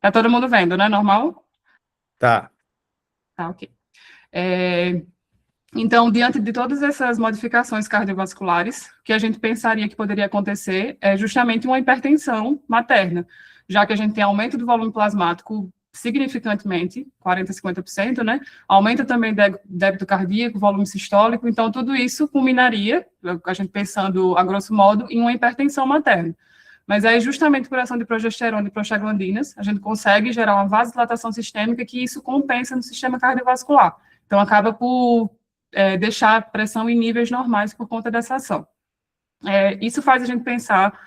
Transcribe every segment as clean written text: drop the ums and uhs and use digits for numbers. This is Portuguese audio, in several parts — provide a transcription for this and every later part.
Tá todo mundo vendo, né? Normal? Tá. Tá, ok. Então, diante de todas essas modificações cardiovasculares, o que a gente pensaria que poderia acontecer é justamente uma hipertensão materna, já que a gente tem aumento do volume plasmático significantemente, 40%, 50%, né? Aumenta também débito cardíaco, volume sistólico, então tudo isso culminaria, a gente pensando a grosso modo, em uma hipertensão materna. Mas aí, justamente por ação de progesterona e prostaglandinas, a gente consegue gerar uma vasodilatação sistêmica que isso compensa no sistema cardiovascular. Então, acaba por deixar a pressão em níveis normais por conta dessa ação. Isso faz a gente pensar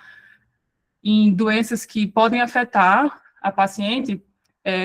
em doenças que podem afetar a paciente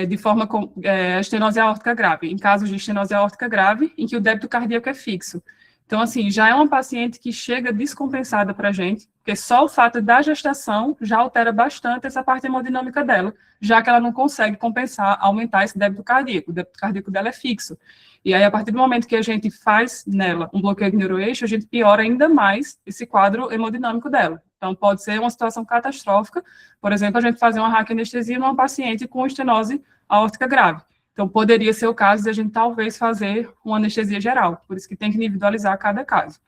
de forma com a estenose aórtica grave, em casos de estenose aórtica grave, em que o débito cardíaco é fixo. Então, assim, já é uma paciente que chega descompensada para a gente, porque só o fato da gestação já altera bastante essa parte hemodinâmica dela, já que ela não consegue compensar, aumentar esse débito cardíaco. O débito cardíaco dela é fixo. E aí, a partir do momento que a gente faz nela um bloqueio de neuroeixo, a gente piora ainda mais esse quadro hemodinâmico dela. Então, pode ser uma situação catastrófica, por exemplo, a gente fazer uma raquianestesia numa paciente com estenose aórtica grave. Então, poderia ser o caso de a gente talvez fazer uma anestesia geral, por isso que tem que individualizar cada caso.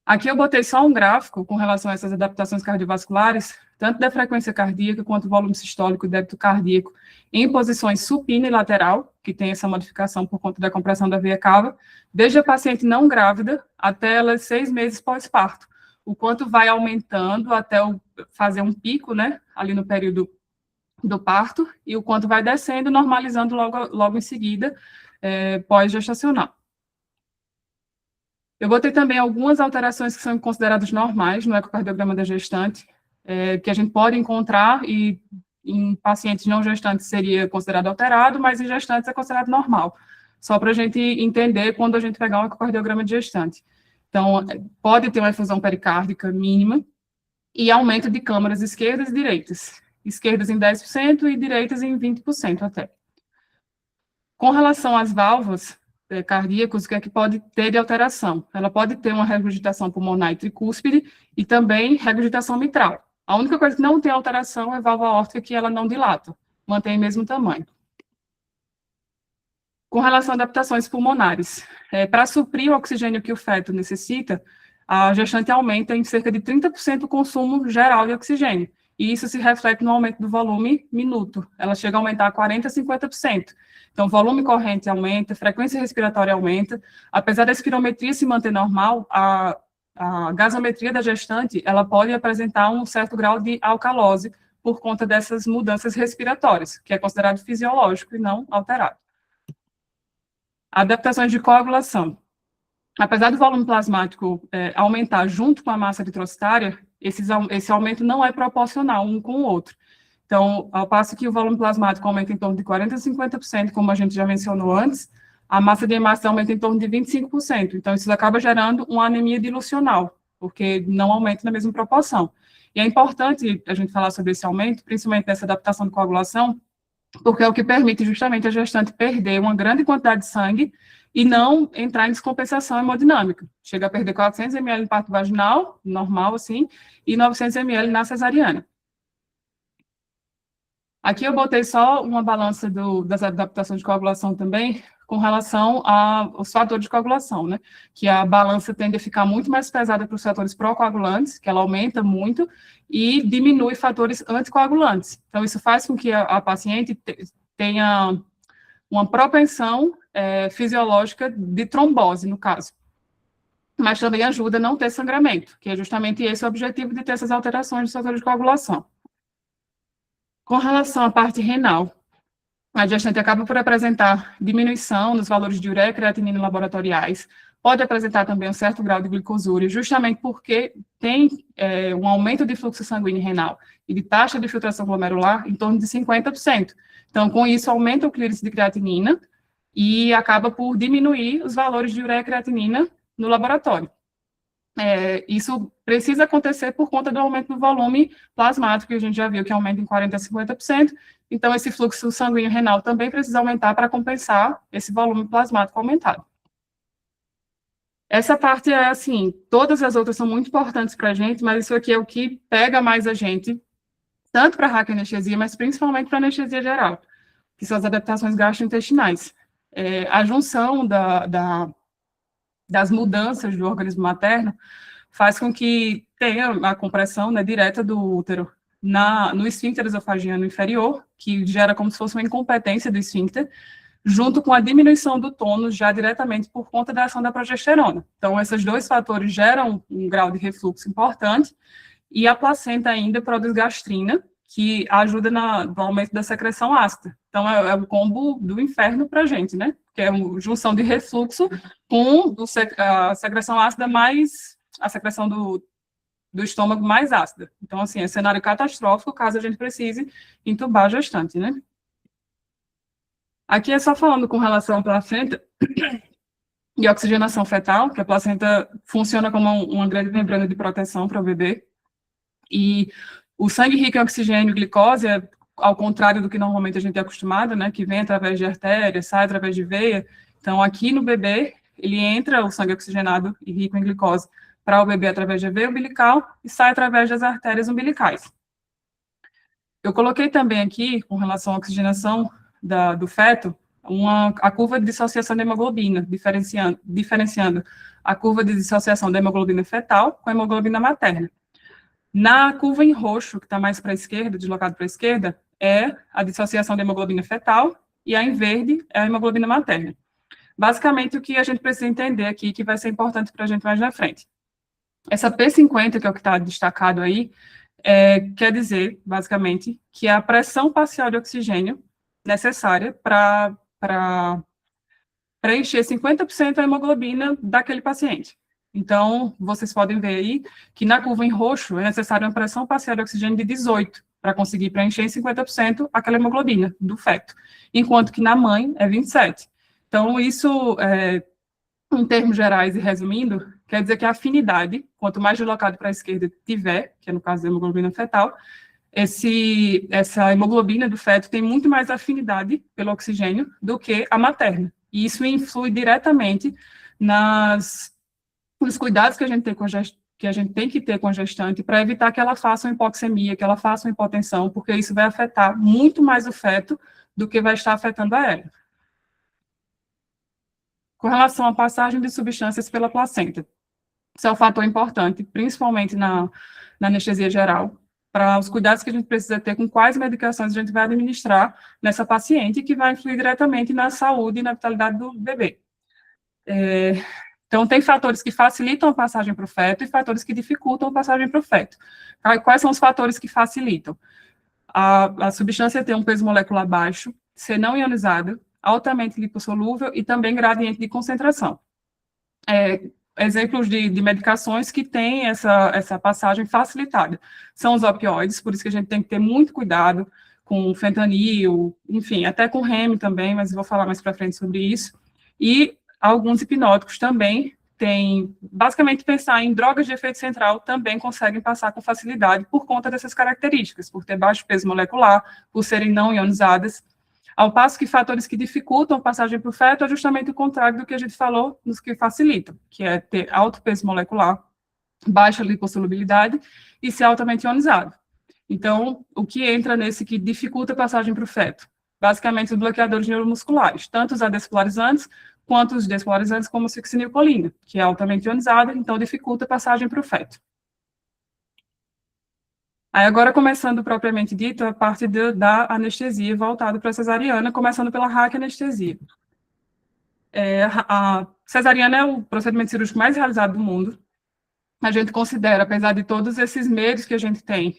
Aqui eu botei só um gráfico com relação a essas adaptações cardiovasculares, tanto da frequência cardíaca quanto do volume sistólico e débito cardíaco, em posições supina e lateral, que tem essa modificação por conta da compressão da veia cava, desde a paciente não grávida até ela 6 meses pós-parto. O quanto vai aumentando até fazer um pico, né, ali no período do parto, e o quanto vai descendo, normalizando logo em seguida, pós-gestacional. Eu botei também algumas alterações que são consideradas normais no ecocardiograma da gestante, que a gente pode encontrar, e em pacientes não gestantes seria considerado alterado, mas em gestantes é considerado normal, só para a gente entender quando a gente pegar um ecocardiograma de gestante. Então, pode ter uma efusão pericárdica mínima e aumento de câmaras esquerdas e direitas. Esquerdas em 10% e direitas em 20% até. Com relação às válvulas cardíacas, o que é que pode ter de alteração? Ela pode ter uma regurgitação pulmonar e tricúspide e também regurgitação mitral. A única coisa que não tem alteração é a válvula aórtica, que ela não dilata, mantém o mesmo tamanho. Com relação a adaptações pulmonares, para suprir o oxigênio que o feto necessita, a gestante aumenta em cerca de 30% o consumo geral de oxigênio, e isso se reflete no aumento do volume minuto. Ela chega a aumentar 40% a 50%. Então, o volume corrente aumenta, a frequência respiratória aumenta. Apesar da espirometria se manter normal, a gasometria da gestante, ela pode apresentar um certo grau de alcalose por conta dessas mudanças respiratórias, que é considerado fisiológico e não alterado. Adaptações de coagulação. Apesar do volume plasmático aumentar junto com a massa eritrocitária, esse aumento não é proporcional um com o outro. Então, ao passo que o volume plasmático aumenta em torno de 40% a 50%, como a gente já mencionou antes, a massa de hemácia aumenta em torno de 25%. Então, isso acaba gerando uma anemia dilucional, porque não aumenta na mesma proporção. E é importante a gente falar sobre esse aumento, principalmente nessa adaptação de coagulação, porque é o que permite justamente a gestante perder uma grande quantidade de sangue e não entrar em descompensação hemodinâmica. Chega a perder 400 ml em parto vaginal, normal assim, e 900 ml na cesariana. Aqui eu botei só uma balança das adaptações de coagulação também, com relação aos fatores de coagulação, né? Que a balança tende a ficar muito mais pesada para os fatores procoagulantes, que ela aumenta muito, e diminui fatores anticoagulantes. Então, isso faz com que a paciente tenha uma propensão fisiológica de trombose, no caso. Mas também ajuda a não ter sangramento, que é justamente esse o objetivo de ter essas alterações dos fatores de coagulação. Com relação à parte renal, a gestante acaba por apresentar diminuição nos valores de ureia e creatinina laboratoriais, pode apresentar também um certo grau de glicosúria, justamente porque tem um aumento de fluxo sanguíneo renal e de taxa de filtração glomerular em torno de 50%. Então, com isso, aumenta o clearance de creatinina e acaba por diminuir os valores de ureia e creatinina no laboratório. Isso precisa acontecer por conta do aumento do volume plasmático, que a gente já viu que aumenta em 40% a 50%, então esse fluxo sanguíneo renal também precisa aumentar para compensar esse volume plasmático aumentado. Essa parte assim, todas as outras são muito importantes para a gente, mas isso aqui é o que pega mais a gente, tanto para a raquianestesia, mas principalmente para a anestesia geral, que são as adaptações gastrointestinais. A junção das mudanças do organismo materno faz com que tenha a compressão, né, direta do útero no esfíncter esofagiano inferior, que gera como se fosse uma incompetência do esfíncter, junto com a diminuição do tônus já diretamente por conta da ação da progesterona. Então, esses dois fatores geram um grau de refluxo importante, e a placenta ainda produz gastrina, que ajuda no aumento da secreção ácida. Então, é o combo do inferno para a gente, né? Que é uma junção de refluxo com a secreção ácida mais a secreção do estômago mais ácida. Então, assim, é cenário catastrófico caso a gente precise entubar a gestante, né? Aqui é só falando com relação à placenta e oxigenação fetal, que a placenta funciona como uma grande membrana de proteção para o bebê. E o sangue rico em oxigênio e glicose, ao contrário do que normalmente a gente é acostumado, né, que vem através de artéria, sai através de veia. Então, aqui no bebê, ele entra o sangue oxigenado e rico em glicose para o bebê através da veia umbilical e sai através das artérias umbilicais. Eu coloquei também aqui, com relação à oxigenação do feto, a curva de dissociação da hemoglobina, diferenciando a curva de dissociação da hemoglobina fetal com a hemoglobina materna. Na curva em roxo, que está mais para a esquerda, deslocado para a esquerda, é a dissociação da hemoglobina fetal, e a em verde é a hemoglobina materna. Basicamente, o que a gente precisa entender aqui, que vai ser importante para a gente mais na frente. Essa P50, que é o que está destacado aí, quer dizer, basicamente, que é a pressão parcial de oxigênio necessária para preencher 50% da hemoglobina daquele paciente. Então, vocês podem ver aí que na curva em roxo é necessária uma pressão parcial de oxigênio de 18 para conseguir preencher em 50% aquela hemoglobina do feto, enquanto que na mãe é 27. Então, isso, em termos gerais e resumindo, quer dizer que a afinidade, quanto mais deslocado para a esquerda tiver, que é no caso da hemoglobina fetal, essa hemoglobina do feto tem muito mais afinidade pelo oxigênio do que a materna. E isso influi diretamente nos cuidados que a gente tem que ter com a gestante para evitar que ela faça uma hipoxemia, que ela faça uma hipotensão, porque isso vai afetar muito mais o feto do que vai estar afetando a ela. Com relação à passagem de substâncias pela placenta, isso é um fator importante, principalmente na anestesia geral, para os cuidados que a gente precisa ter com quais medicações a gente vai administrar nessa paciente, que vai influir diretamente na saúde e na vitalidade do bebê. Então, tem fatores que facilitam a passagem para o feto e fatores que dificultam a passagem para o feto. Quais são os fatores que facilitam? A substância tem um peso molecular baixo, ser não ionizada, altamente lipossolúvel e também gradiente de concentração. Exemplos de medicações que têm essa passagem facilitada são os opioides, por isso que a gente tem que ter muito cuidado com fentanil, enfim, até com REM também, mas eu vou falar mais para frente sobre isso. E alguns hipnóticos também basicamente pensar em drogas de efeito central também conseguem passar com facilidade por conta dessas características, por ter baixo peso molecular, por serem não ionizadas, ao passo que fatores que dificultam a passagem para o feto é justamente o contrário do que a gente falou nos que facilitam, que é ter alto peso molecular, baixa lipossolubilidade e ser altamente ionizado. Então, o que entra nesse que dificulta a passagem para o feto? Basicamente, os bloqueadores neuromusculares, tanto os adespolarizantes quanto os despolarizantes, como a succinilcolina, que é altamente ionizada, então dificulta a passagem para o feto. Aí agora, começando propriamente dito, a parte da anestesia voltada para a cesariana, começando pela raquianestesia. A cesariana é o procedimento cirúrgico mais realizado do mundo. A gente considera, apesar de todos esses medos que a gente tem,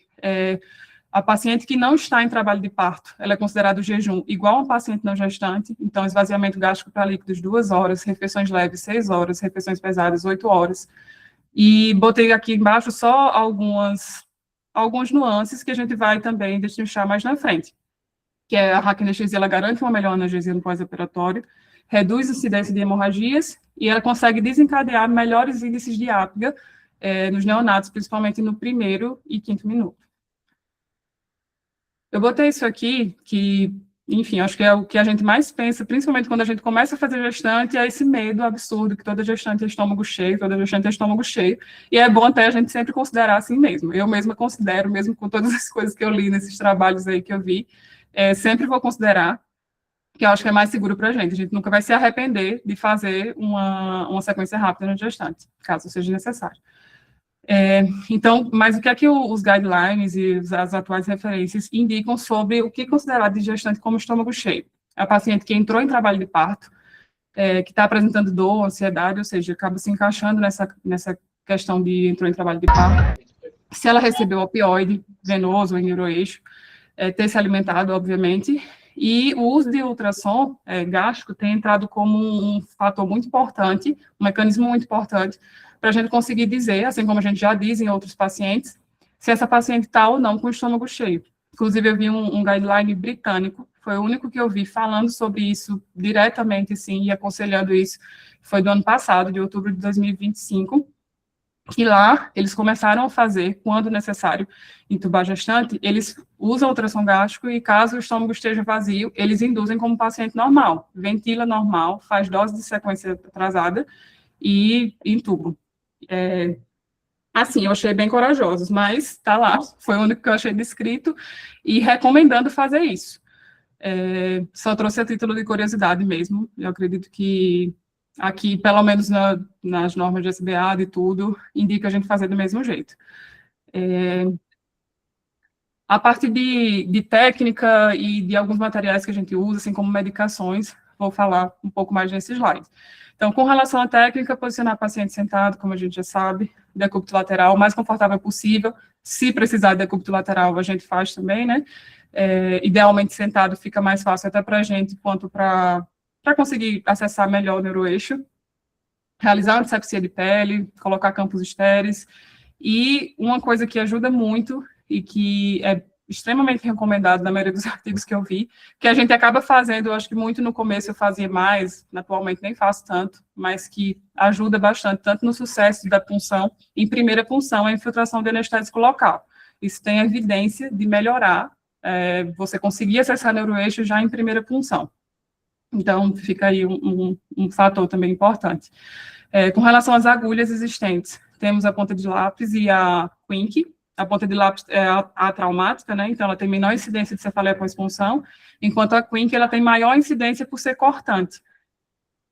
a paciente que não está em trabalho de parto, ela é considerada o jejum igual a um paciente não gestante, então esvaziamento gástrico para líquidos 2 horas, refeições leves 6 horas, refeições pesadas 8 horas. E botei aqui embaixo só algumas nuances que a gente vai também destrinchar mais na frente, que é a raquianestesia, ela garante uma melhor analgesia no pós-operatório, reduz a incidência de hemorragias e ela consegue desencadear melhores índices de apga nos neonatos, principalmente no 1º e 5º minuto. Eu botei isso aqui, que enfim, acho que é o que a gente mais pensa, principalmente quando a gente começa a fazer gestante, é esse medo absurdo que toda gestante é estômago cheio, toda gestante é estômago cheio, e é bom até a gente sempre considerar assim mesmo. Eu mesma considero, mesmo com todas as coisas que eu li nesses trabalhos aí que eu vi, sempre vou considerar, que eu acho que é mais seguro para a gente. A gente nunca vai se arrepender de fazer uma sequência rápida no gestante, caso seja necessário. Então, mas o que é que os guidelines e as atuais referências indicam sobre o que é considerado de gestante como estômago cheio? A paciente que entrou em trabalho de parto, que está apresentando dor, ansiedade, ou seja, acaba se encaixando nessa questão de entrou em trabalho de parto. Se ela recebeu opioide venoso ou em neuroeixo, ter se alimentado, obviamente, e o uso de ultrassom gástrico tem entrado como um fator muito importante, um mecanismo muito importante, para a gente conseguir dizer, assim como a gente já diz em outros pacientes, se essa paciente está ou não com o estômago cheio. Inclusive, eu vi um guideline britânico, foi o único que eu vi falando sobre isso diretamente, sim, e aconselhando isso, foi do ano passado, de outubro de 2025, que lá eles começaram a fazer, quando necessário, entubar gestante, eles usam ultrassom gástrico e caso o estômago esteja vazio, eles induzem como paciente normal, ventila normal, faz dose de sequência atrasada e intubam. Assim, eu achei bem corajosos, mas tá lá, foi o único que eu achei descrito e recomendando fazer isso. Só trouxe a título de curiosidade mesmo, eu acredito que aqui, pelo menos nas normas de SBA e tudo, indica a gente fazer do mesmo jeito. A parte de técnica e de alguns materiais que a gente usa, assim como medicações, vou falar um pouco mais nesse slide. Então, com relação à técnica, posicionar o paciente sentado, como a gente já sabe, decúbito lateral, o mais confortável possível. Se precisar de decúbito lateral, a gente faz também, né? Idealmente sentado fica mais fácil até para a gente, quanto para conseguir acessar melhor o neuroeixo. Realizar uma dissepsia de pele, colocar campos estéreis. E uma coisa que ajuda muito e que é extremamente recomendado na maioria dos artigos que eu vi, que a gente acaba fazendo, eu acho que muito no começo eu fazia mais, atualmente nem faço tanto, mas que ajuda bastante, tanto no sucesso da punção, em primeira punção, a infiltração de anestésico local. Isso tem evidência de melhorar, você conseguir acessar neuroeixo já em primeira punção. Então, fica aí um fator também importante. Com relação às agulhas existentes, temos a ponta de lápis e a Quink. A ponta de lápis é a traumática, né? Então ela tem menor incidência de cefaleia com expulsão, enquanto a Quink ela tem maior incidência por ser cortante.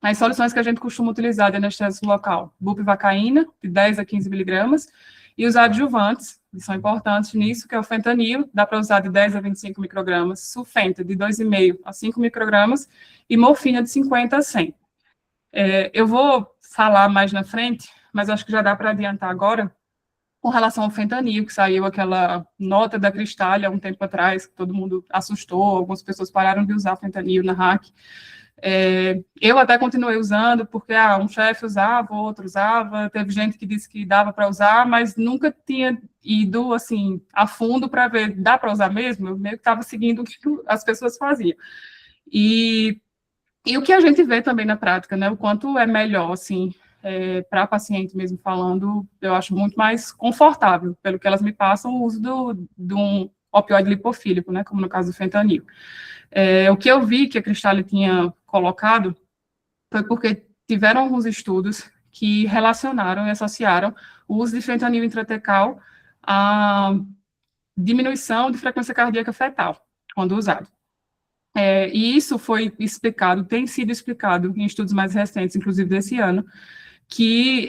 As soluções que a gente costuma utilizar de anestésico local, bupivacaína, de 10 a 15 miligramas, e os adjuvantes, que são importantes nisso, que é o fentanil, dá para usar de 10 a 25 microgramas, sulfenta, de 2,5 a 5 microgramas, e morfina, de 50 a 100. Eu vou falar mais na frente, mas acho que já dá para adiantar agora, com relação ao fentanil, que saiu aquela nota da Cristália há um tempo atrás, que todo mundo assustou, algumas pessoas pararam de usar fentanil na RAC. Eu até continuei usando, porque um chefe usava, outro usava, teve gente que disse que dava para usar, mas nunca tinha ido, assim, a fundo para ver, dá para usar mesmo? Eu meio que estava seguindo o que as pessoas faziam. E o que a gente vê também na prática, né, o quanto é melhor, assim, para paciente mesmo falando, eu acho muito mais confortável, pelo que elas me passam, o uso de um opioide lipofílico, né, como no caso do fentanil. O que eu vi que a Cristália tinha colocado foi porque tiveram alguns estudos que relacionaram e associaram o uso de fentanil intratecal à diminuição de frequência cardíaca fetal, quando usado. E isso foi explicado, tem sido explicado em estudos mais recentes, inclusive desse ano, que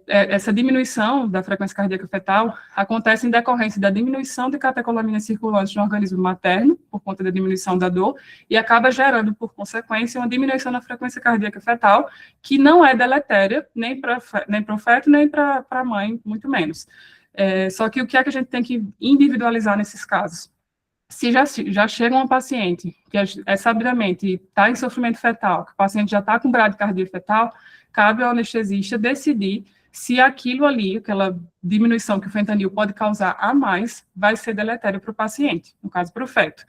essa diminuição da frequência cardíaca fetal acontece em decorrência da diminuição de catecolaminas circulantes no organismo materno, por conta da diminuição da dor, e acaba gerando, por consequência, uma diminuição na frequência cardíaca fetal, que não é deletéria, nem para o feto, nem para a mãe, muito menos. Só que o que é que a gente tem que individualizar nesses casos? Se já chega uma paciente que sabidamente está em sofrimento fetal, que o paciente já está com bradicardia fetal, cabe ao anestesista decidir se aquilo ali, aquela diminuição que o fentanil pode causar a mais, vai ser deletério para o paciente, no caso para o feto.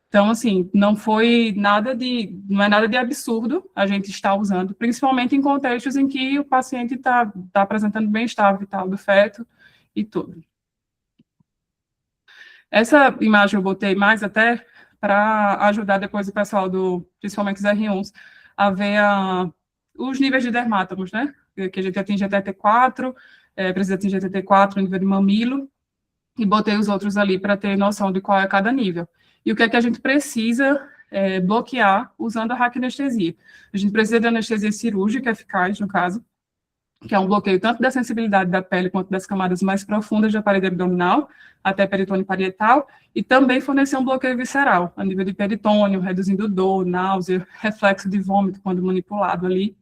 Então, assim, não é nada de absurdo a gente estar usando, principalmente em contextos em que o paciente está apresentando bem-estar vital do feto e tudo. Essa imagem eu botei mais até para ajudar depois o pessoal principalmente os R1s, a ver os níveis de dermátomos, né? Que a gente atinge até T4, precisa atingir até T4 no nível de mamilo, e botei os outros ali para ter noção de qual é cada nível. E o que é que a gente precisa bloquear usando a raquianestesia? A gente precisa de anestesia cirúrgica eficaz, no caso, que é um bloqueio tanto da sensibilidade da pele quanto das camadas mais profundas da parede abdominal, até peritônio parietal, e também fornecer um bloqueio visceral, a nível de peritônio, reduzindo dor, náusea, reflexo de vômito quando manipulado ali.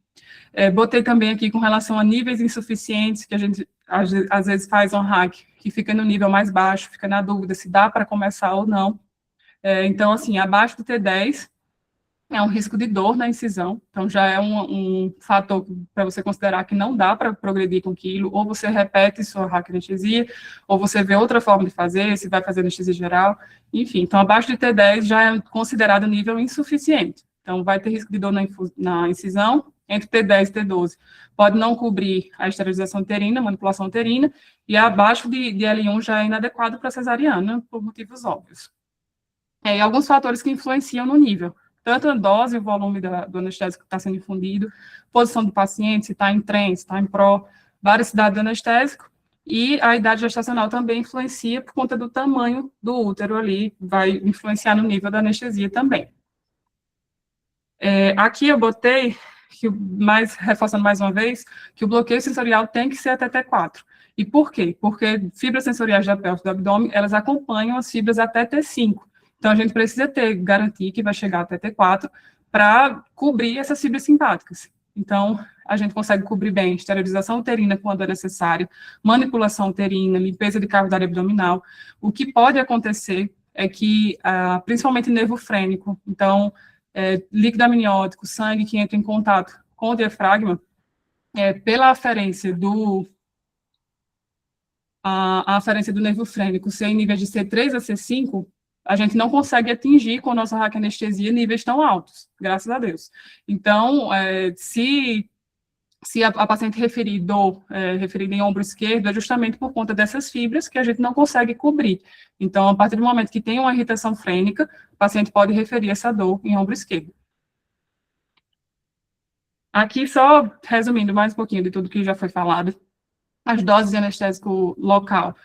Botei também aqui com relação a níveis insuficientes, que a gente às vezes faz um hack, que fica no nível mais baixo, fica na dúvida se dá para começar ou não. Então, assim, abaixo do T10, é um risco de dor na incisão, então já é um fator para você considerar que não dá para progredir com aquilo, ou você repete sua raquianestesia, ou você vê outra forma de fazer, se vai fazer anestesia geral, enfim. Então, abaixo de T10 já é considerado nível insuficiente. Então, vai ter risco de dor na incisão, entre T10 e T12. Pode não cobrir a esterilização uterina, manipulação uterina, e abaixo de L1 já é inadequado para cesariana, por motivos óbvios. E alguns fatores que influenciam no nível, tanto a dose e o volume do anestésico que está sendo infundido, posição do paciente, se está em trem, se está em pró, varicidade do anestésico, e a idade gestacional também influencia por conta do tamanho do útero ali, vai influenciar no nível da anestesia também. Aqui eu botei, reforçando mais uma vez, que o bloqueio sensorial tem que ser até T4. E por quê? Porque fibras sensoriais da pelve e do abdômen, elas acompanham as fibras até T5. Então, a gente precisa garantir que vai chegar até T4 para cobrir essas fibras simpáticas. Então, a gente consegue cobrir bem esterilização uterina quando é necessário, manipulação uterina, limpeza de cavidade abdominal. O que pode acontecer é que, principalmente nervo frênico, então, líquido amniótico, sangue que entra em contato com o diafragma, pela aferência a aferência do nervo frênico ser em nível de C3 a C5, a gente não consegue atingir com a nossa raquianestesia níveis tão altos, graças a Deus. Então, se a paciente referir dor referida em ombro esquerdo, é justamente por conta dessas fibras que a gente não consegue cobrir. Então, a partir do momento que tem uma irritação frênica, o paciente pode referir essa dor em ombro esquerdo. Aqui, só resumindo mais um pouquinho de tudo que já foi falado, as doses de anestésico local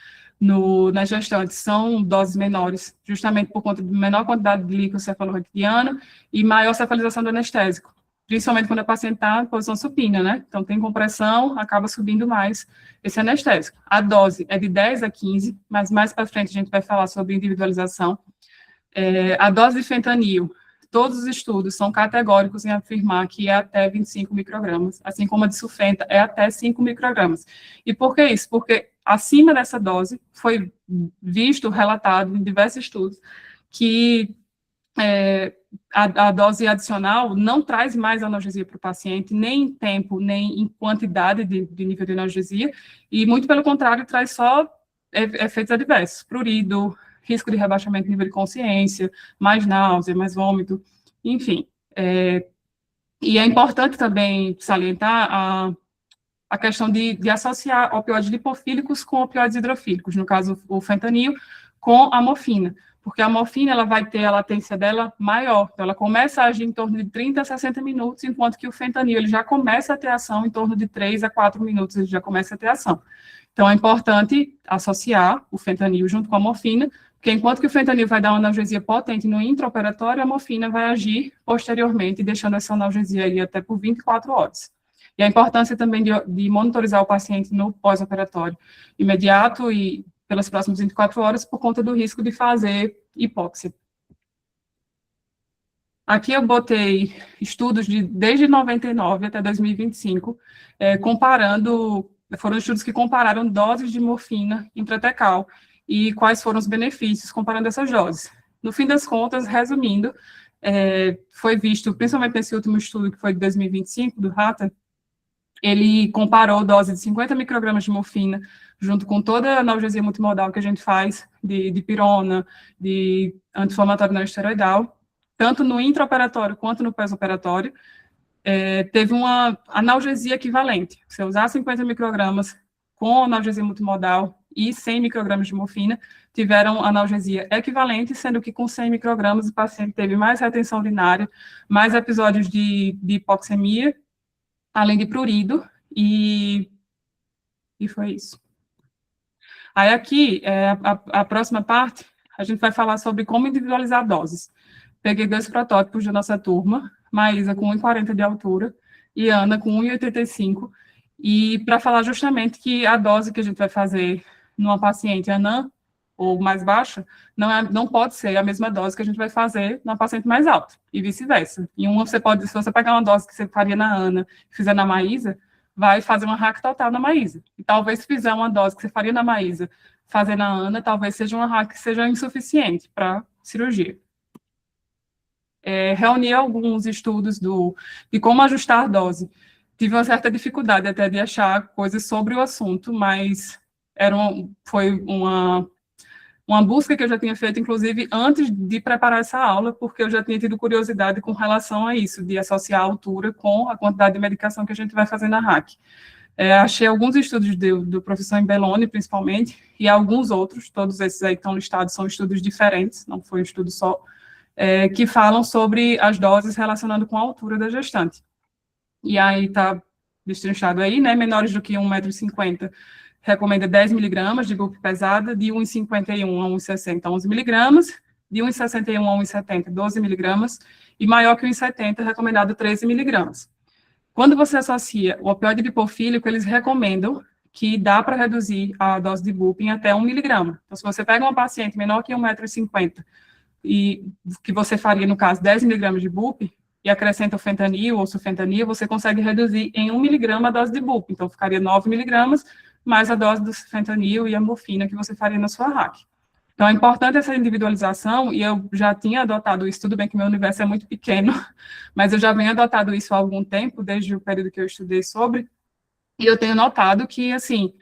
nas gestantes são doses menores, justamente por conta de menor quantidade de líquido cefalorraquidiano e maior cefalização do anestésico, principalmente quando a paciente está em posição supina, né? Então, tem compressão, acaba subindo mais esse anestésico. A dose é de 10 a 15, mas mais para frente a gente vai falar sobre individualização. A dose de fentanil, todos os estudos são categóricos em afirmar que é até 25 microgramas, assim como a de sulfenta é até 5 microgramas. E por que isso? Porque acima dessa dose foi visto, relatado em diversos estudos, que a dose adicional não traz mais analgesia para o paciente, nem em tempo, nem em quantidade de nível de analgesia, e muito pelo contrário, traz só efeitos adversos, prurido, risco de rebaixamento do nível de consciência, mais náusea, mais vômito, enfim. E é importante também salientar a questão de associar opioides lipofílicos com opioides hidrofílicos, no caso, o fentanil, com a morfina, porque a morfina ela vai ter a latência dela maior, então ela começa a agir em torno de 30 a 60 minutos, enquanto que o fentanil ele já começa a ter ação em torno de 3 a 4 minutos, ele já começa a ter ação. Então, é importante associar o fentanil junto com a morfina, porque enquanto que o fentanil vai dar uma analgesia potente no intraoperatório, a morfina vai agir posteriormente, deixando essa analgesia ali até por 24 horas. E a importância também de monitorizar o paciente no pós-operatório imediato e pelas próximas 24 horas, por conta do risco de fazer hipóxia. Aqui eu botei estudos desde 99 até 2025, foram estudos que compararam doses de morfina intratecal e quais foram os benefícios comparando essas doses. No fim das contas, resumindo, foi visto, principalmente nesse último estudo, que foi de 2025, do Hatter, ele comparou dose de 50 microgramas de morfina, junto com toda a analgesia multimodal que a gente faz, de pirona, de anti-inflamatório não esteroidal, tanto no intraoperatório quanto no pós-operatório, teve uma analgesia equivalente. Se eu usar 50 microgramas com analgesia multimodal e 100 microgramas de morfina, tiveram analgesia equivalente, sendo que com 100 microgramas o paciente teve mais retenção urinária, mais episódios de hipoxemia, além de prurido, e foi isso. Aí aqui, a próxima parte, a gente vai falar sobre como individualizar doses. Peguei 2 protótipos da nossa turma, Maísa com 1,40 de altura e Ana com 1,85, e para falar justamente que a dose que a gente vai fazer numa paciente anã ou mais baixa, não pode ser a mesma dose que a gente vai fazer numa paciente mais alta, e vice-versa. Em uma, se você pegar uma dose que você faria na Ana e fizer na Maísa, vai fazer uma RAC total na Maísa. E talvez se fizer uma dose que você faria na Maísa, fazer na Ana, talvez seja uma RAC que seja insuficiente para cirurgia. Reuni alguns estudos de como ajustar a dose. Tive uma certa dificuldade até de achar coisas sobre o assunto, mas foi uma busca que eu já tinha feito, inclusive, antes de preparar essa aula, porque eu já tinha tido curiosidade com relação a isso, de associar a altura com a quantidade de medicação que a gente vai fazer na RAC. Achei alguns estudos do professor Imbeloni, principalmente, e alguns outros, todos esses aí que estão listados são estudos diferentes, não foi um estudo só, que falam sobre as doses relacionando com a altura da gestante. E aí está destrinchado aí, né, menores do que 1,50 m, recomenda 10 miligramas de bup pesada, de 1,51 a 1,60, 11 miligramas, de 1,61 a 1,70, 12 miligramas, e maior que 1,70, recomendado 13 miligramas. Quando você associa o opioide bipofílico, eles recomendam que dá para reduzir a dose de bup em até 1 miligrama. Então, se você pega uma paciente menor que 1,50 m, e que você faria, no caso, 10 miligramas de bup, e acrescenta o fentanil ou sulfentanil, você consegue reduzir em 1 miligrama a dose de bup. Então, ficaria 9 miligramas, mais a dose do fentanil e a morfina que você faria na sua RAC. Então, é importante essa individualização, e eu já tinha adotado isso, tudo bem que meu universo é muito pequeno, mas eu já venho adotado isso há algum tempo, desde o período que eu estudei sobre, e eu tenho notado que, assim,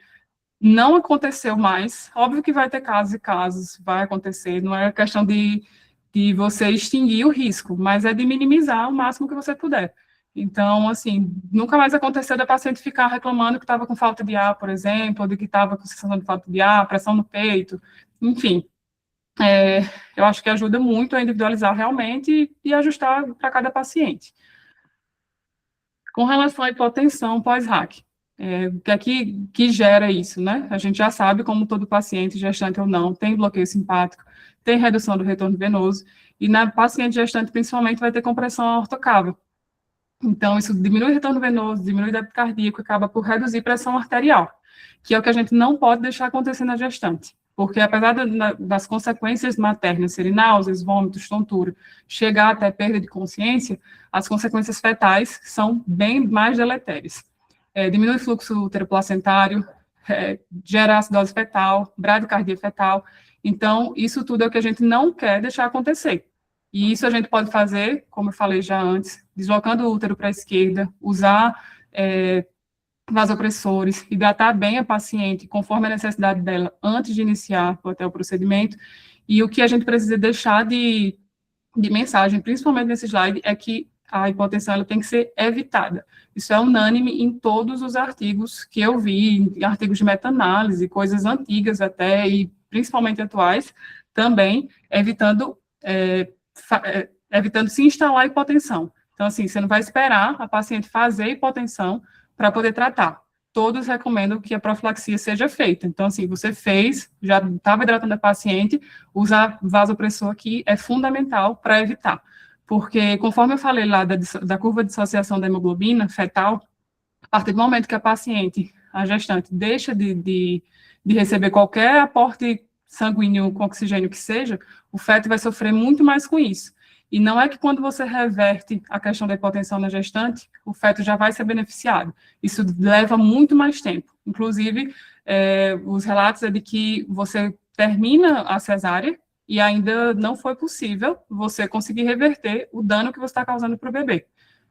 não aconteceu mais. Óbvio que vai ter casos e casos, vai acontecer, não é questão de você extinguir o risco, mas é de minimizar o máximo que você puder. Então, assim, nunca mais aconteceu da paciente ficar reclamando que estava com falta de ar, por exemplo, ou de que estava com sensação de falta de ar, pressão no peito, enfim. Eu acho que ajuda muito a individualizar realmente e ajustar para cada paciente. Com relação à hipotensão pós-RAC, o que é que gera isso, né? A gente já sabe como todo paciente, gestante ou não, tem bloqueio simpático, tem redução do retorno venoso, e na paciente gestante, principalmente, vai ter compressão aortocável. Então, isso diminui o retorno venoso, diminui o débito cardíaco, acaba por reduzir pressão arterial, que é o que a gente não pode deixar acontecer na gestante. Porque, apesar das consequências maternas serem náuseas, vômitos, tontura, chegar até perda de consciência, as consequências fetais são bem mais deletérias. Diminui o fluxo uteroplacentário, gera acidose fetal, bradicardia fetal. Então, isso tudo é o que a gente não quer deixar acontecer. E isso a gente pode fazer, como eu falei já antes, deslocando o útero para a esquerda, usar vasopressores, hidratar bem a paciente, conforme a necessidade dela, antes de iniciar até o procedimento. E o que a gente precisa deixar de mensagem, principalmente nesse slide, é que a hipotensão ela tem que ser evitada. Isso é unânime em todos os artigos que eu vi, em artigos de meta-análise, coisas antigas até, e principalmente atuais, também evitando se instalar hipotensão. Então, assim, você não vai esperar a paciente fazer hipotensão para poder tratar. Todos recomendam que a profilaxia seja feita. Então, assim, você fez, já estava hidratando a paciente, usar vasopressor aqui é fundamental para evitar. Porque, conforme eu falei lá da curva de dissociação da hemoglobina fetal, a partir do momento que a paciente, a gestante, deixa de receber qualquer aporte sanguíneo com oxigênio que seja, o feto vai sofrer muito mais com isso. E não é que quando você reverte a questão da hipotensão na gestante, o feto já vai ser beneficiado. Isso leva muito mais tempo. Inclusive, os relatos é de que você termina a cesárea e ainda não foi possível você conseguir reverter o dano que você está causando para o bebê.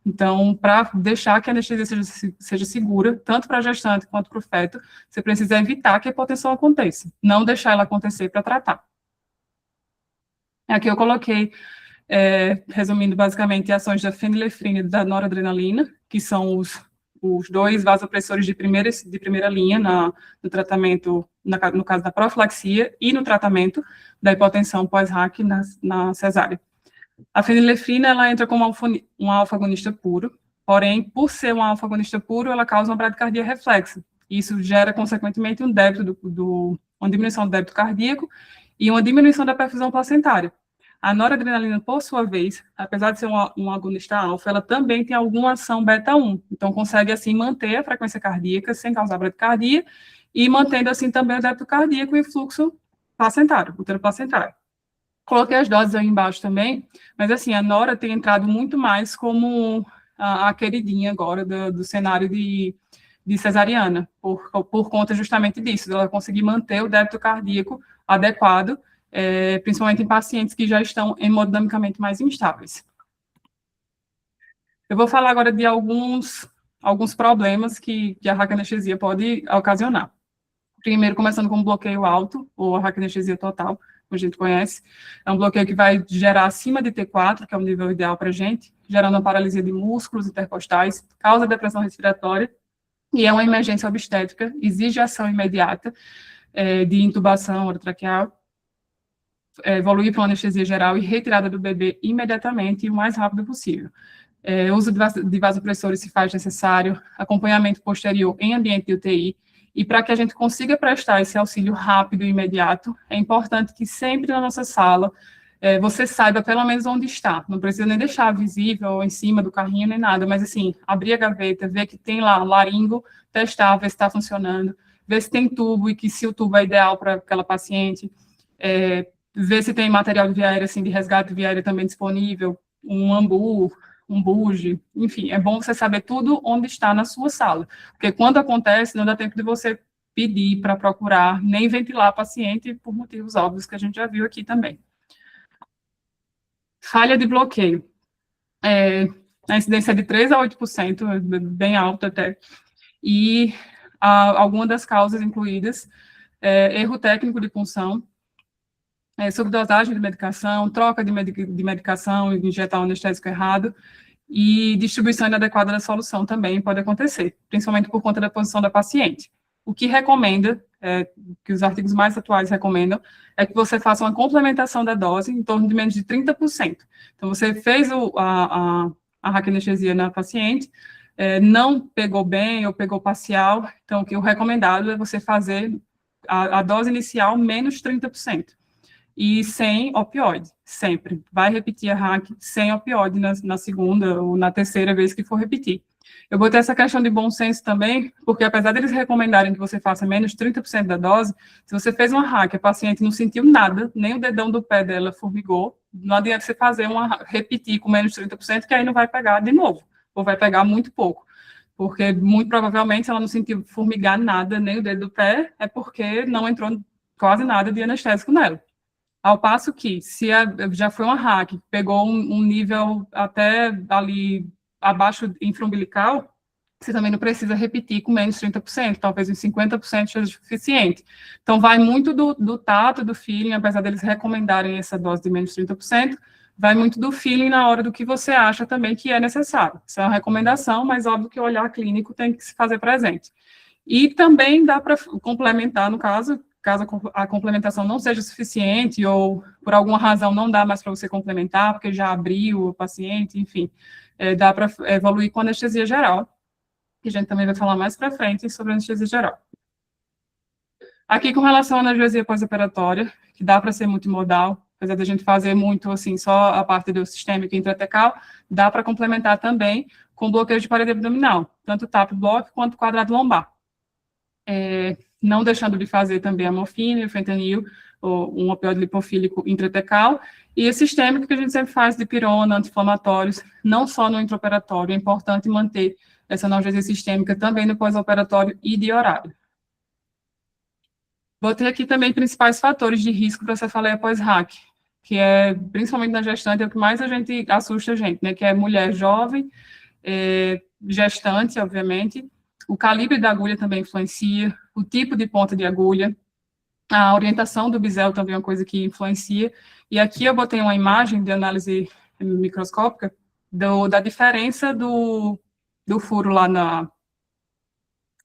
Então, para deixar que a anestesia seja segura, tanto para a gestante quanto para o feto, você precisa evitar que a hipotensão aconteça, não deixar ela acontecer para tratar. Aqui eu coloquei, resumindo basicamente, ações da fenilefrina e da noradrenalina, que são os dois vasopressores de primeira linha no tratamento, no caso da profilaxia e no tratamento da hipotensão pós-RAC na cesárea. A fenilefrina, ela entra como um alfa-agonista puro, porém, por ser um alfa-agonista puro, ela causa uma bradicardia reflexa. Isso gera, consequentemente, uma diminuição do débito cardíaco e uma diminuição da perfusão placentária. A noradrenalina, por sua vez, apesar de ser um agonista alfa, ela também tem alguma ação beta-1, então consegue, assim, manter a frequência cardíaca sem causar bradicardia e mantendo, assim, também o débito cardíaco e fluxo placentário, útero-placentário. Coloquei as doses aí embaixo também, mas, assim, a nora tem entrado muito mais como a queridinha agora do cenário de cesariana, por conta justamente disso, ela conseguir manter o débito cardíaco adequado, principalmente em pacientes que já estão hemodinamicamente mais instáveis. Eu vou falar agora de alguns problemas que a raquianestesia pode ocasionar. Primeiro, começando com o bloqueio alto, ou a raquianestesia total, como a gente conhece. É um bloqueio que vai gerar acima de T4, que é o nível ideal para a gente, gerando uma paralisia de músculos intercostais, causa depressão respiratória, e é uma emergência obstétrica, exige ação imediata de intubação orotraqueal, evoluir para uma anestesia geral e retirada do bebê imediatamente e o mais rápido possível. Uso de vasopressores se faz necessário, acompanhamento posterior em ambiente de UTI, e para que a gente consiga prestar esse auxílio rápido e imediato, é importante que sempre na nossa sala você saiba pelo menos onde está, não precisa nem deixar visível em cima do carrinho nem nada, mas assim, abrir a gaveta, ver que tem lá laringo, testar, ver se está funcionando, ver se tem tubo e que se o tubo é ideal para aquela paciente, ver se tem material de via aérea, assim, de resgate de via aérea também disponível, um ambu, um buge, enfim, é bom você saber tudo onde está na sua sala, porque quando acontece, não dá tempo de você pedir para procurar, nem ventilar a paciente por motivos óbvios que a gente já viu aqui também. Falha de bloqueio. A incidência é de 3 a 8%, bem alta até, e algumas das causas incluídas, erro técnico de punção, subdosagem de medicação, troca de medicação, injetar um anestésico errado, e distribuição inadequada da solução também pode acontecer, principalmente por conta da posição da paciente. O que recomenda, que os artigos mais atuais recomendam, é que você faça uma complementação da dose em torno de menos de 30%. Então, você fez a raquianestesia na paciente, não pegou bem ou pegou parcial, então o que o recomendado é você fazer a dose inicial menos 30%. E sem opioide, sempre. Vai repetir a RAC sem opioide na segunda ou na terceira vez que for repetir. Eu botei essa questão de bom senso também, porque apesar deles recomendarem que você faça menos 30% da dose, se você fez uma RAC, a paciente não sentiu nada, nem o dedão do pé dela formigou, não adianta você fazer repetir com menos 30%, que aí não vai pegar de novo, ou vai pegar muito pouco. Porque, muito provavelmente, se ela não sentiu formigar nada, nem o dedo do pé, é porque não entrou quase nada de anestésico nela. Ao passo que, se já foi uma RAC, pegou um nível até ali abaixo infraumbilical, você também não precisa repetir com menos 30%, talvez uns 50% seja suficiente. Então, vai muito do tato, do feeling, apesar deles recomendarem essa dose de menos 30%, vai muito do feeling na hora do que você acha também que é necessário. Isso é uma recomendação, mas óbvio que o olhar clínico tem que se fazer presente. E também dá para complementar, no caso a complementação não seja suficiente ou por alguma razão não dá mais para você complementar, porque já abriu o paciente, enfim, dá para evoluir com anestesia geral, que a gente também vai falar mais para frente sobre anestesia geral. Aqui, com relação à analgesia pós-operatória, que dá para ser multimodal, apesar da gente fazer muito, assim, só a parte do sistêmico e intratecal, dá para complementar também com bloqueio de parede abdominal, tanto TAP block quanto quadrado lombar. Não deixando de fazer também a morfina, o fentanil, um opioide lipofílico intratecal, e o sistêmico que a gente sempre faz de pirona, anti-inflamatórios, não só no intraoperatório, é importante manter essa analgesia sistêmica também no pós-operatório e de horário. Botei aqui também principais fatores de risco para cefaleia pós-RAC, que é, principalmente na gestante, é o que mais assusta a gente, né, que é mulher jovem, gestante, obviamente. O calibre da agulha também influencia, o tipo de ponta de agulha, a orientação do bisel também é uma coisa que influencia. E aqui eu botei uma imagem de análise microscópica da diferença do furo lá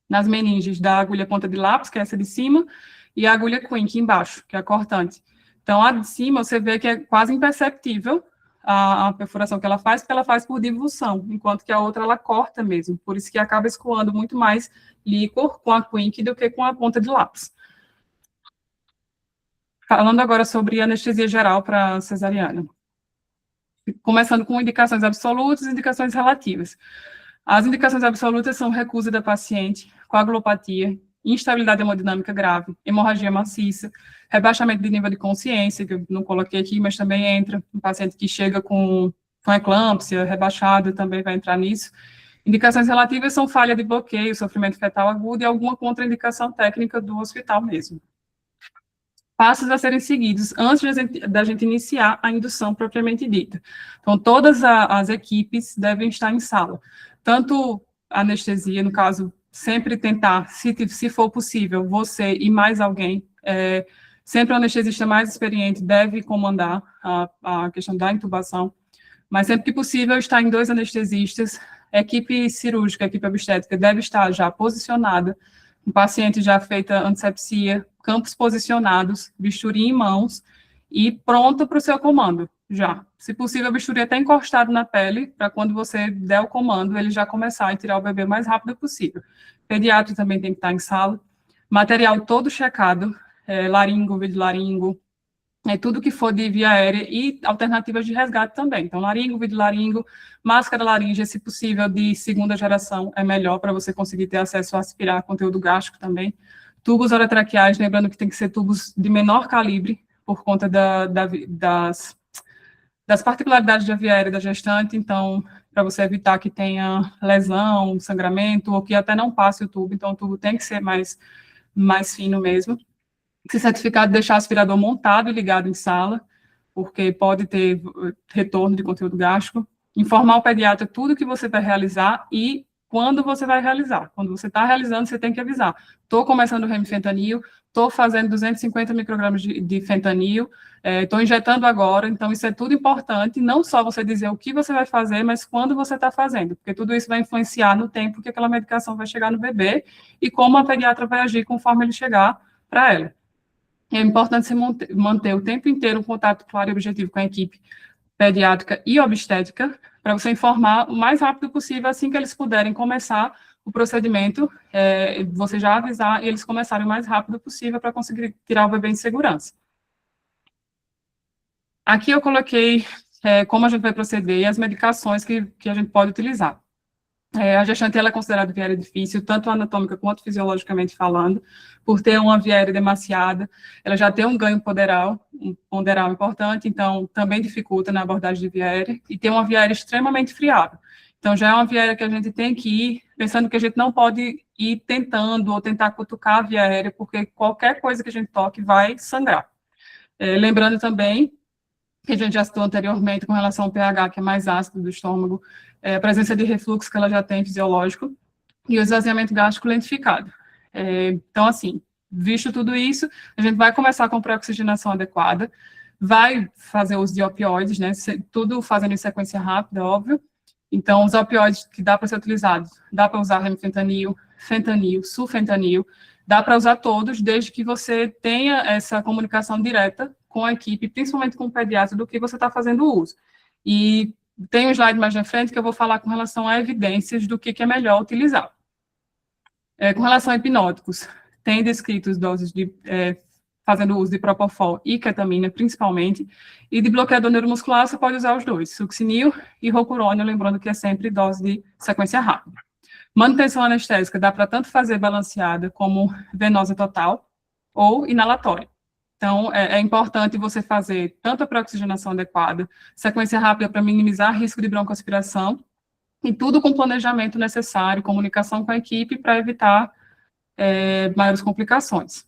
nas meninges da agulha ponta de lápis, que é essa de cima, e a agulha Quink embaixo, que é a cortante. Então, a de cima, você vê que é quase imperceptível a perfuração que ela faz, porque ela faz por divulsão, enquanto que a outra, ela corta mesmo. Por isso que acaba escoando muito mais líquor com a Quink do que com a ponta de lápis. Falando agora sobre anestesia geral para cesariana. Começando com indicações absolutas e indicações relativas. As indicações absolutas são recusa da paciente, coagulopatia, instabilidade hemodinâmica grave, hemorragia maciça, rebaixamento de nível de consciência, que eu não coloquei aqui, mas também entra, um paciente que chega com eclâmpsia, rebaixado, também vai entrar nisso. Indicações relativas são falha de bloqueio, sofrimento fetal agudo e alguma contraindicação técnica do hospital mesmo. Passos a serem seguidos antes da gente iniciar a indução propriamente dita. Então, todas as equipes devem estar em sala. Tanto a anestesia, no caso, sempre tentar, se for possível, você e mais alguém, sempre o anestesista mais experiente deve comandar a questão da intubação, mas sempre que possível, estar em 2 anestesistas. A equipe cirúrgica, a equipe obstétrica deve estar já posicionada, o paciente já feita antisepsia, campos posicionados, bisturi em mãos e pronto para o seu comando, já. Se possível, o bisturi até encostado na pele, para quando você der o comando, ele já começar a tirar o bebê o mais rápido possível. Pediatra também tem que estar em sala. Material todo checado, laringo, videolaringo, tudo que for de via aérea e alternativas de resgate também. Então, laringo, videolaringo, máscara laríngea, se possível, de segunda geração, é melhor para você conseguir ter acesso a aspirar conteúdo gástrico também. Tubos orotraqueais, lembrando que tem que ser tubos de menor calibre, por conta das particularidades da via aérea da gestante, então, para você evitar que tenha lesão, sangramento, ou que até não passe o tubo, então o tubo tem que ser mais fino mesmo. Se certificar de deixar o aspirador montado e ligado em sala, porque pode ter retorno de conteúdo gástrico. Informar o pediatra tudo que você vai realizar e quando você vai realizar. Quando você está realizando, você tem que avisar. Estou começando o remifentanil, estou fazendo 250 microgramas de fentanil, estou injetando agora, então isso é tudo importante, não só você dizer o que você vai fazer, mas quando você está fazendo, porque tudo isso vai influenciar no tempo que aquela medicação vai chegar no bebê e como a pediatra vai agir conforme ele chegar para ela. É importante você manter o tempo inteiro um contato claro e objetivo com a equipe pediátrica e obstétrica, para você informar o mais rápido possível, assim que eles puderem começar o procedimento, você já avisar e eles começarem o mais rápido possível para conseguir tirar o bebê em segurança. Aqui eu coloquei como a gente vai proceder e as medicações que a gente pode utilizar. A gestante ela é considerada via aérea difícil, tanto anatômica quanto fisiologicamente falando, por ter uma via aérea demasiada, ela já tem um ganho ponderal importante, então também dificulta na abordagem de via aérea, e tem uma via aérea extremamente friável. Então já é uma via aérea que a gente tem que ir pensando que a gente não pode ir tentando ou tentar cutucar a via aérea, porque qualquer coisa que a gente toque vai sangrar. Lembrando também que a gente já citou anteriormente com relação ao pH, que é mais ácido do estômago, a presença de refluxo que ela já tem fisiológico, e o esvaziamento gástrico lentificado. Então, assim, visto tudo isso, a gente vai começar com pré-oxigenação adequada, vai fazer uso de opioides, né, tudo fazendo em sequência rápida, óbvio. Então, os opioides que dá para ser utilizados, dá para usar remifentanil, fentanil, sulfentanil, dá para usar todos, desde que você tenha essa comunicação direta com a equipe, principalmente com o pediatra, do que você está fazendo uso. E tem um slide mais na frente que eu vou falar com relação a evidências do que é melhor utilizar. Com relação a hipnóticos, tem descritos doses de fazendo uso de propofol e ketamina, principalmente, e de bloqueador neuromuscular, você pode usar os dois, succinil e rocurônio, lembrando que é sempre dose de sequência rápida. Manutenção anestésica, dá para tanto fazer balanceada como venosa total ou inalatória. Então, é importante você fazer tanto a pré-oxigenação adequada, sequência rápida para minimizar risco de broncoaspiração, e tudo com planejamento necessário, comunicação com a equipe para evitar maiores complicações.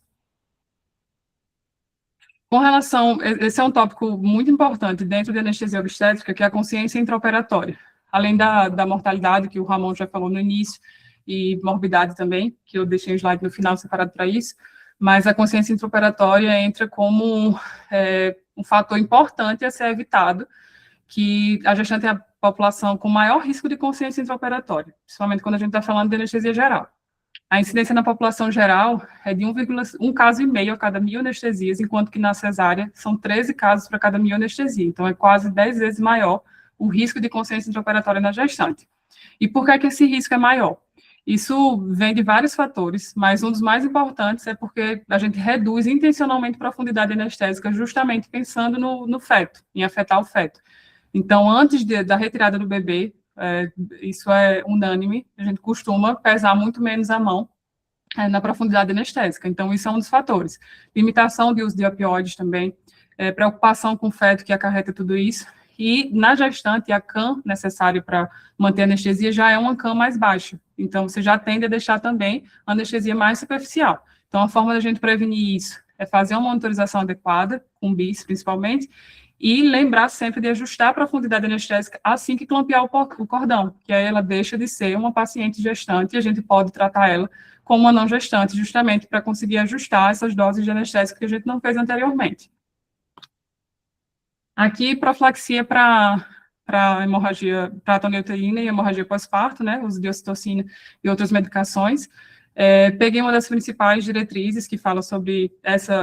Com relação, esse é um tópico muito importante dentro da anestesia obstétrica, que é a consciência intraoperatória. Além da mortalidade, que o Ramon já falou no início, e morbidade também, que eu deixei um slide no final separado para isso, mas a consciência intraoperatória entra como um fator importante a ser evitado, que a gestante é a população com maior risco de consciência intraoperatória, principalmente quando a gente está falando de anestesia geral. A incidência na população geral é de 1,1 caso e meio a cada 1.000 anestesias, enquanto que na cesárea são 13 casos para cada 1.000 anestesias. Então, é quase 10 vezes maior o risco de consciência intraoperatória na gestante. E por que esse risco é maior? Isso vem de vários fatores, mas um dos mais importantes é porque a gente reduz intencionalmente a profundidade anestésica, justamente pensando no feto, em afetar o feto. Então, antes da retirada do bebê, isso é unânime, a gente costuma pesar muito menos a mão na profundidade anestésica. Então, isso é um dos fatores. Limitação de uso de opioides também, preocupação com o feto que acarreta tudo isso, e na gestante, a CAM necessária para manter a anestesia já é uma CAM mais baixa. Então, você já tende a deixar também a anestesia mais superficial. Então, a forma da gente prevenir isso é fazer uma monitorização adequada, com BIS principalmente, e lembrar sempre de ajustar a profundidade anestésica assim que clampear o cordão, que aí ela deixa de ser uma paciente gestante e a gente pode tratar ela como uma não gestante, justamente para conseguir ajustar essas doses de anestésico que a gente não fez anteriormente. Aqui, profilaxia para hemorragia, para atoneuterina e hemorragia pós-parto, né, uso de ocitocina e outras medicações. Peguei uma das principais diretrizes que fala sobre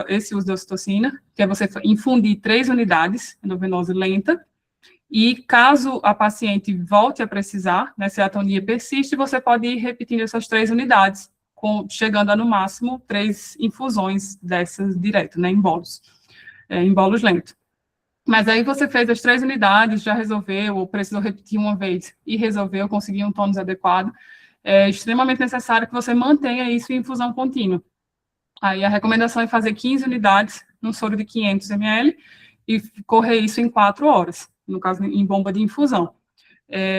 esse uso de ocitocina, que é você infundir 3 unidades, endovenosa lenta, e caso a paciente volte a precisar, né, se a atonia persiste, você pode ir repetindo essas 3 unidades, chegando a, no máximo, 3 infusões dessas direto, né, em bolos lentos. Mas aí você fez as 3 unidades, já resolveu, ou precisou repetir uma vez e resolveu, conseguir um tônus adequado, é extremamente necessário que você mantenha isso em infusão contínua. Aí a recomendação é fazer 15 unidades num soro de 500 ml e correr isso em 4 horas, no caso, em bomba de infusão.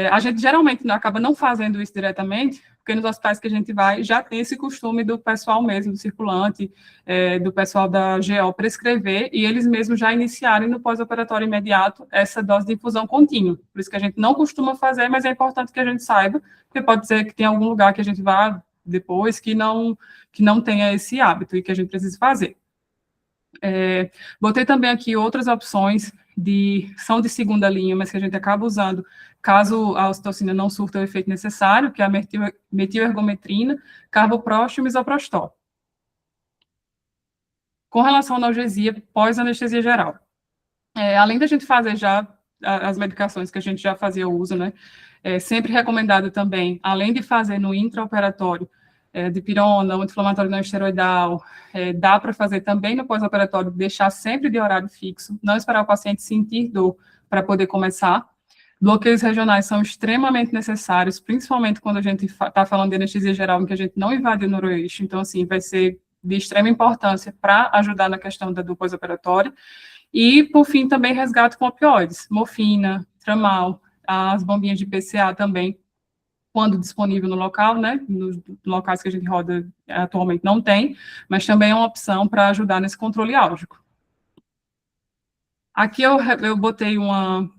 A gente geralmente acaba não fazendo isso diretamente, porque nos hospitais que a gente vai já tem esse costume do pessoal mesmo, do circulante, do pessoal da GO prescrever, e eles mesmos já iniciarem no pós-operatório imediato essa dose de infusão contínua. Por isso que a gente não costuma fazer, mas é importante que a gente saiba, porque pode ser que tenha algum lugar que a gente vá depois que não tenha esse hábito e que a gente precise fazer. Botei também aqui outras opções são de segunda linha, mas que a gente acaba usando caso a ocitocina não surta o efeito necessário, que é a metilergometrina, carboprostol e misoprostol. Com relação à analgesia pós-anestesia geral, além da gente fazer já as medicações que a gente já fazia uso, né, sempre recomendado também, além de fazer no intraoperatório, dipirona, anti-inflamatório não esteroidal, dá para fazer também no pós-operatório, deixar sempre de horário fixo, não esperar o paciente sentir dor para poder começar. Bloqueios regionais são extremamente necessários, principalmente quando a gente está falando de anestesia geral, em que a gente não invade o neuroeixo, então, assim, vai ser de extrema importância para ajudar na questão do pós-operatório. E, por fim, também resgate com opioides, morfina, tramal, as bombinhas de PCA também, quando disponível no local, né, nos locais que a gente roda atualmente não tem, mas também é uma opção para ajudar nesse controle álgico. Aqui eu botei uma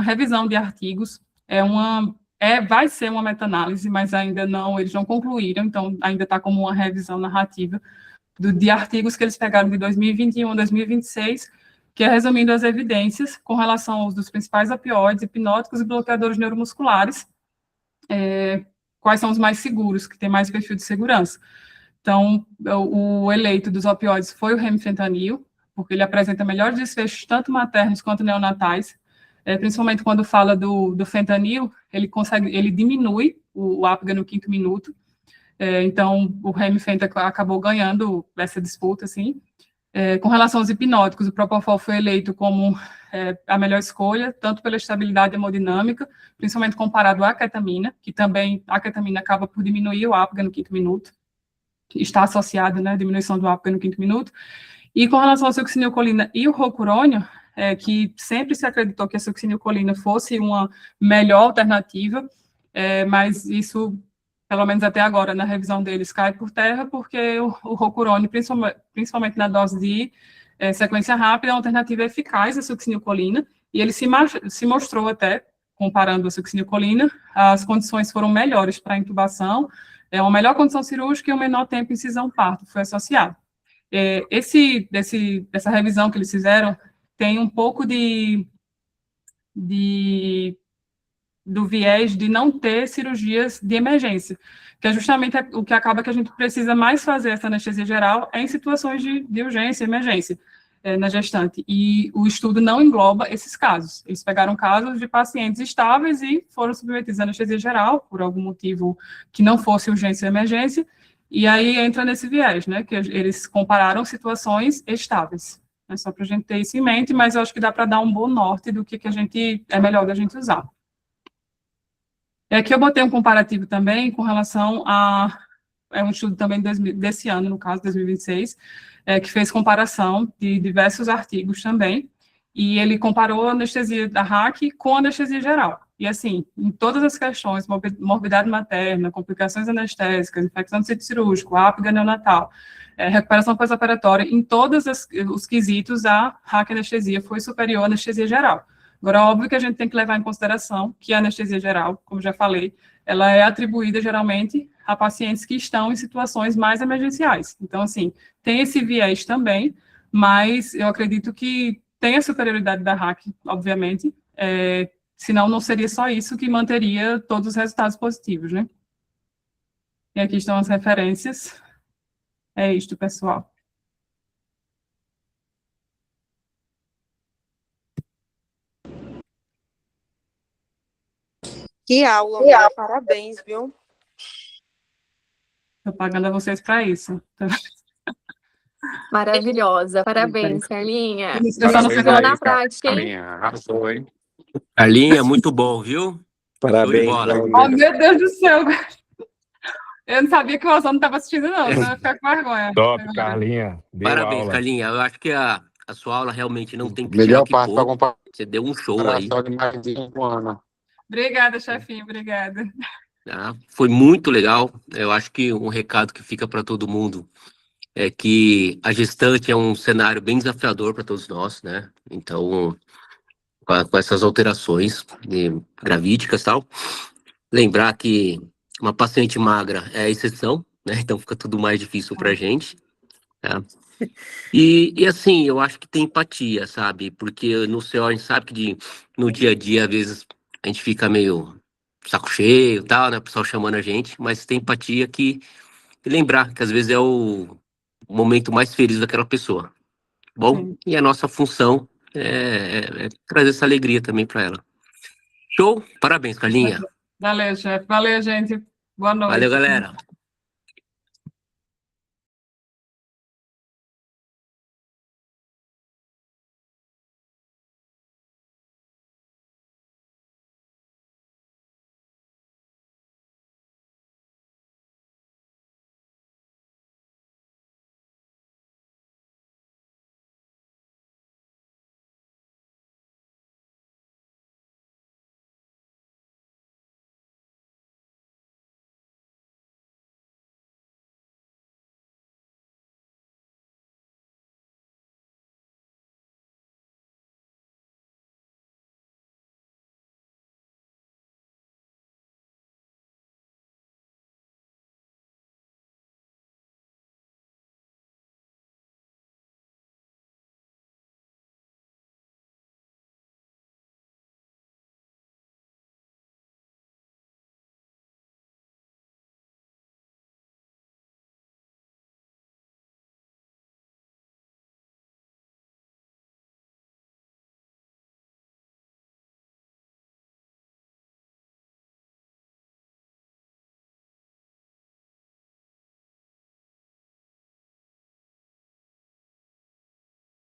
revisão de artigos, vai ser uma meta-análise, mas ainda não, eles não concluíram, então ainda está como uma revisão narrativa de artigos que eles pegaram de 2021 a 2026, que é resumindo as evidências com relação aos dos principais opioides, hipnóticos e bloqueadores neuromusculares, quais são os mais seguros, que tem mais perfil de segurança. Então, o eleito dos opioides foi o remifentanil, porque ele apresenta melhores desfechos, tanto maternos quanto neonatais, principalmente quando fala do fentanil, ele diminui o apga no 5º minuto, então o remifenta acabou ganhando essa disputa, assim. Com relação aos hipnóticos, o Propofol foi eleito como a melhor escolha, tanto pela estabilidade hemodinâmica, principalmente comparado à ketamina, que também a ketamina acaba por diminuir o apga no 5º minuto, está associado, né, à diminuição do apga no 5º minuto. E com relação à succinilcolina e o rocurônio, que sempre se acreditou que a succinilcolina fosse uma melhor alternativa, mas isso, pelo menos até agora, na revisão deles, cai por terra, porque o rocurônio, principalmente na dose de sequência rápida, é uma alternativa eficaz à succinilcolina, e ele se mostrou até, comparando a succinilcolina, as condições foram melhores para a intubação, uma melhor condição cirúrgica e um menor tempo em incisão-parto foi associado. Dessa revisão que eles fizeram tem um pouco de do viés de não ter cirurgias de emergência, que é justamente o que acaba que a gente precisa mais fazer essa anestesia geral é em situações de urgência, emergência, na gestante. E o estudo não engloba esses casos. Eles pegaram casos de pacientes estáveis e foram submetidos à anestesia geral, por algum motivo que não fosse urgência ou emergência, e aí entra nesse viés, né, que eles compararam situações estáveis. É só para a gente ter isso em mente, mas eu acho que dá para dar um bom norte do que a gente é melhor da gente usar. E aqui eu botei um comparativo também com relação a um estudo também desse ano, no caso, 2026, que fez comparação de diversos artigos também, e ele comparou a anestesia da RAC com a anestesia geral. E, assim, em todas as questões, morbidade materna, complicações anestésicas, infecção do sítio cirúrgico, apga neonatal, recuperação pós-operatória, em todos os quesitos, a RAC anestesia foi superior à anestesia geral. Agora, óbvio que a gente tem que levar em consideração que a anestesia geral, como já falei, ela é atribuída geralmente a pacientes que estão em situações mais emergenciais. Então, assim, tem esse viés também, mas eu acredito que tem a superioridade da RAC, obviamente, senão não seria só isso que manteria todos os resultados positivos, né? E aqui estão as referências. É isto, pessoal. Que aula, amiga. Parabéns, viu? Estou pagando a vocês para isso. Maravilhosa. Parabéns, Carlinha. Parabéns Na prática, hein? Carlinha, arrasou, hein? Carlinha, muito bom, viu? Parabéns, Show de bola. Oh, meu Deus do céu! Eu não sabia que o Oswaldo não estava assistindo, não. Eu ia ficar com vergonha. Top, Carlinha. Deu Parabéns, aula. Carlinha. Eu acho que a sua aula realmente não tem que Melhor tirar parte para pouco. comparar Você deu um show aí. de mais de 5 anos. Obrigada, chefinho. Obrigada. Tá? Foi muito legal. Eu acho que um recado que fica para todo mundo é que a gestante é um cenário bem desafiador para todos nós, né? Então, com essas alterações gravídicas e tal, lembrar que uma paciente magra é a exceção, né? Então fica tudo mais difícil para a gente. Tá? E assim, eu acho que tem empatia, sabe? Porque no céu a gente sabe que no dia a dia, às vezes, a gente fica meio saco cheio e tal, né? O pessoal chamando a gente, mas tem empatia e lembrar que às vezes é o momento mais feliz daquela pessoa. Bom, Sim. e a nossa função é trazer essa alegria também para ela. Show? Parabéns, Carlinha. Valeu, chefe. Valeu, gente. Boa noite. Valeu, galera.